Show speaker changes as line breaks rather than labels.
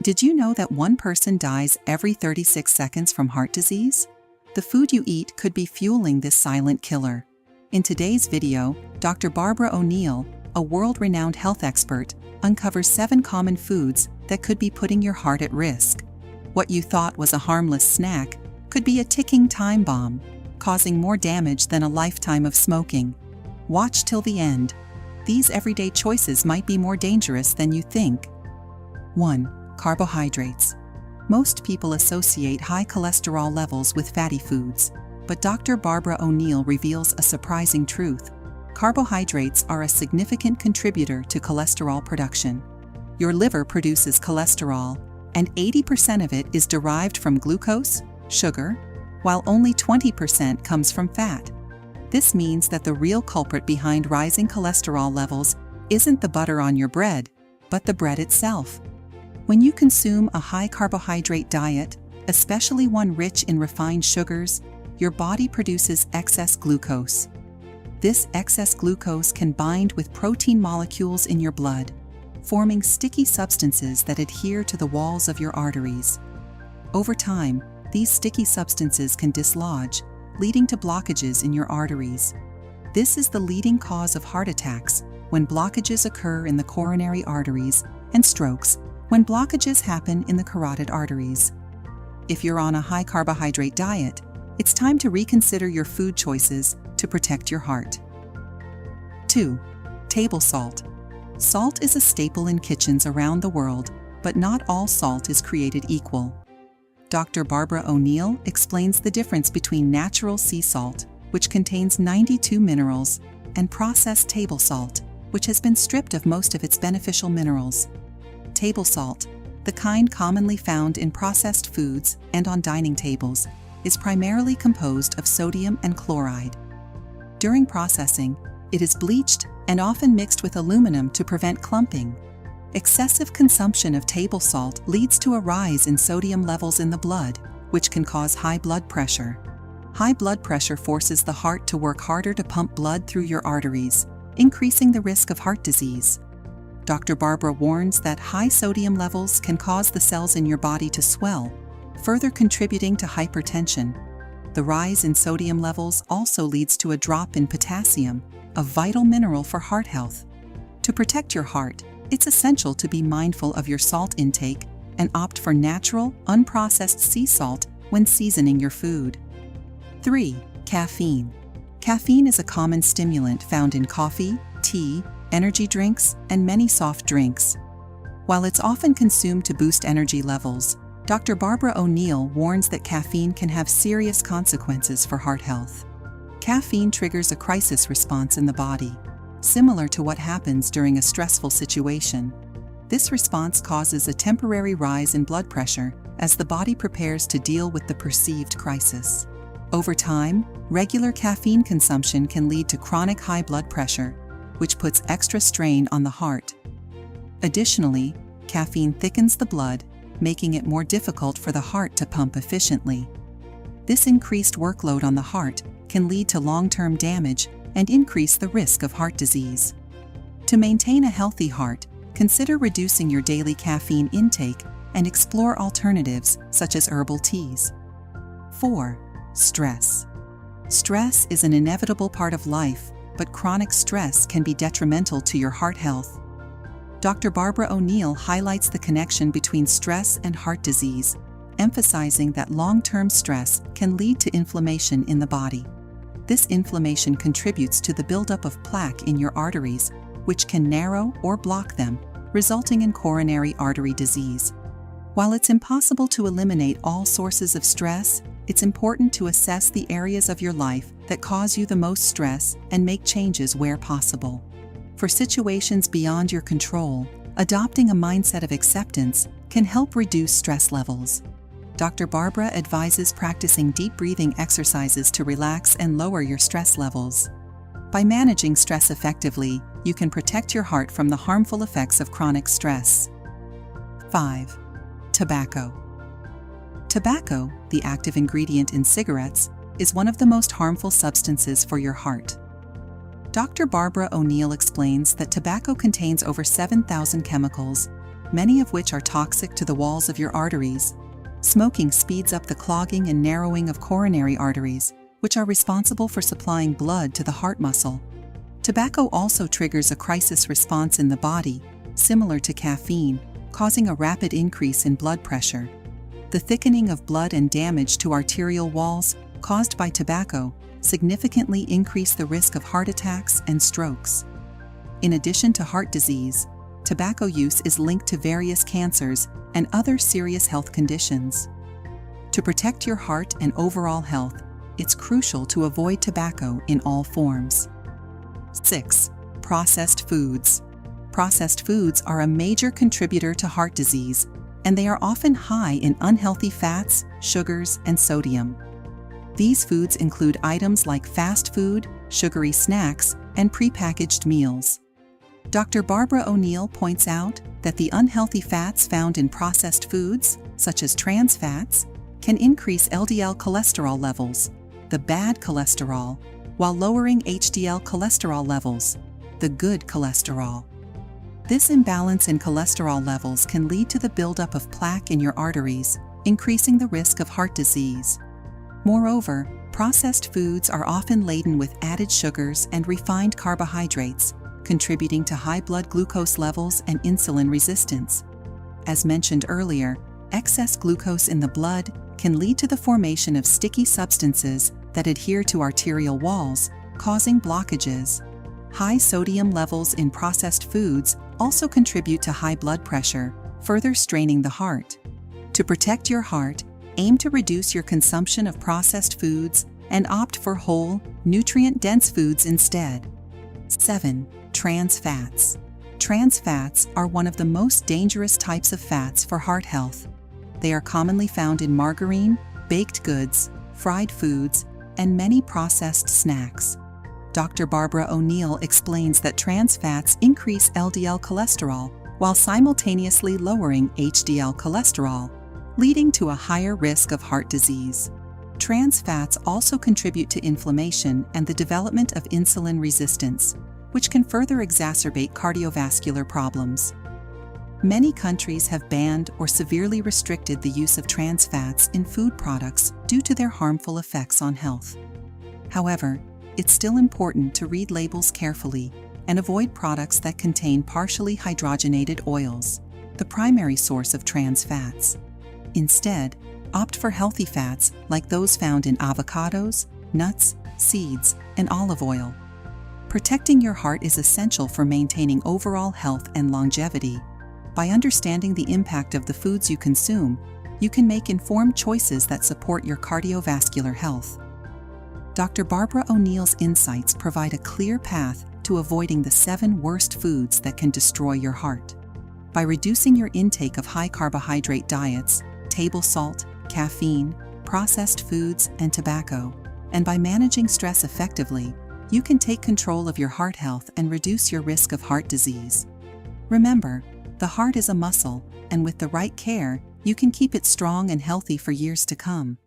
Did you know that one person dies every 36 seconds from heart disease? The food you eat could be fueling this silent killer. In today's video, Dr. Barbara O'Neill, a world-renowned health expert, uncovers 7 common foods that could be putting your heart at risk. What you thought was a harmless snack could be a ticking time bomb, causing more damage than a lifetime of smoking. Watch till the end. These everyday choices might be more dangerous than you think. 1. Carbohydrates. Most people associate high cholesterol levels with fatty foods, but Dr. Barbara O'Neill reveals a surprising truth. Carbohydrates are a significant contributor to cholesterol production. Your liver produces cholesterol, and 80% of it is derived from glucose, sugar, while only 20% comes from fat. This means that the real culprit behind rising cholesterol levels isn't the butter on your bread, but the bread itself. When you consume a high-carbohydrate diet, especially one rich in refined sugars, your body produces excess glucose. This excess glucose can bind with protein molecules in your blood, forming sticky substances that adhere to the walls of your arteries. Over time, these sticky substances can dislodge, leading to blockages in your arteries. This is the leading cause of heart attacks when blockages occur in the coronary arteries, and strokes when blockages happen in the carotid arteries. If you're on a high-carbohydrate diet, it's time to reconsider your food choices to protect your heart. 2. Table salt. Salt is a staple in kitchens around the world, but not all salt is created equal. Dr. Barbara O'Neill explains the difference between natural sea salt, which contains 92 minerals, and processed table salt, which has been stripped of most of its beneficial minerals. Table salt, the kind commonly found in processed foods and on dining tables, is primarily composed of sodium and chloride. During processing, it is bleached and often mixed with aluminum to prevent clumping. Excessive consumption of table salt leads to a rise in sodium levels in the blood, which can cause high blood pressure. High blood pressure forces the heart to work harder to pump blood through your arteries, increasing the risk of heart disease. Dr. Barbara warns that high sodium levels can cause the cells in your body to swell, further contributing to hypertension. The rise in sodium levels also leads to a drop in potassium, a vital mineral for heart health. To protect your heart, it's essential to be mindful of your salt intake and opt for natural, unprocessed sea salt when seasoning your food. 3. Caffeine. Caffeine is a common stimulant found in coffee, tea, energy drinks, and many soft drinks. While it's often consumed to boost energy levels, Dr. Barbara O'Neill warns that caffeine can have serious consequences for heart health. Caffeine triggers a crisis response in the body, similar to what happens during a stressful situation. This response causes a temporary rise in blood pressure as the body prepares to deal with the perceived crisis. Over time, regular caffeine consumption can lead to chronic high blood pressure, which puts extra strain on the heart. Additionally, caffeine thickens the blood, making it more difficult for the heart to pump efficiently. This increased workload on the heart can lead to long-term damage and increase the risk of heart disease. To maintain a healthy heart, consider reducing your daily caffeine intake and explore alternatives such as herbal teas. 4. Stress. Stress is an inevitable part of life, but chronic stress can be detrimental to your heart health. Dr. Barbara O'Neill highlights the connection between stress and heart disease, emphasizing that long-term stress can lead to inflammation in the body. This inflammation contributes to the buildup of plaque in your arteries, which can narrow or block them, resulting in coronary artery disease. While it's impossible to eliminate all sources of stress, it's important to assess the areas of your life that cause you the most stress and make changes where possible. For situations beyond your control, adopting a mindset of acceptance can help reduce stress levels. Dr. Barbara advises practicing deep breathing exercises to relax and lower your stress levels. By managing stress effectively, you can protect your heart from the harmful effects of chronic stress. 5. Tobacco. Tobacco, the active ingredient in cigarettes, is one of the most harmful substances for your heart. Dr. Barbara O'Neill explains that tobacco contains over 7,000 chemicals, many of which are toxic to the walls of your arteries. Smoking speeds up the clogging and narrowing of coronary arteries, which are responsible for supplying blood to the heart muscle. Tobacco also triggers a crisis response in the body, similar to caffeine, causing a rapid increase in blood pressure. The thickening of blood and damage to arterial walls caused by tobacco significantly increase the risk of heart attacks and strokes. In addition to heart disease, tobacco use is linked to various cancers and other serious health conditions. To protect your heart and overall health, it's crucial to avoid tobacco in all forms. 6. Processed foods. Processed foods are a major contributor to heart disease, and they are often high in unhealthy fats, sugars, and sodium. These foods include items like fast food, sugary snacks, and prepackaged meals. Dr. Barbara O'Neill points out that the unhealthy fats found in processed foods, such as trans fats, can increase LDL cholesterol levels, the bad cholesterol, while lowering HDL cholesterol levels, the good cholesterol. This imbalance in cholesterol levels can lead to the buildup of plaque in your arteries, increasing the risk of heart disease. Moreover, processed foods are often laden with added sugars and refined carbohydrates, contributing to high blood glucose levels and insulin resistance. As mentioned earlier, excess glucose in the blood can lead to the formation of sticky substances that adhere to arterial walls, causing blockages. High sodium levels in processed foods also contribute to high blood pressure, further straining the heart. To protect your heart, aim to reduce your consumption of processed foods and opt for whole, nutrient-dense foods instead. 7. Trans fats. Trans fats are one of the most dangerous types of fats for heart health. They are commonly found in margarine, baked goods, fried foods, and many processed snacks. Dr. Barbara O'Neill explains that trans fats increase LDL cholesterol while simultaneously lowering HDL cholesterol, leading to a higher risk of heart disease. Trans fats also contribute to inflammation and the development of insulin resistance, which can further exacerbate cardiovascular problems. Many countries have banned or severely restricted the use of trans fats in food products due to their harmful effects on health. However, it's still important to read labels carefully and avoid products that contain partially hydrogenated oils, the primary source of trans fats. Instead, opt for healthy fats like those found in avocados, nuts, seeds, and olive oil. Protecting your heart is essential for maintaining overall health and longevity. By understanding the impact of the foods you consume, you can make informed choices that support your cardiovascular health. Dr. Barbara O'Neill's insights provide a clear path to avoiding the 7 worst foods that can destroy your heart. By reducing your intake of high-carbohydrate diets, table salt, caffeine, processed foods, and tobacco, and by managing stress effectively, you can take control of your heart health and reduce your risk of heart disease. Remember, the heart is a muscle, and with the right care, you can keep it strong and healthy for years to come.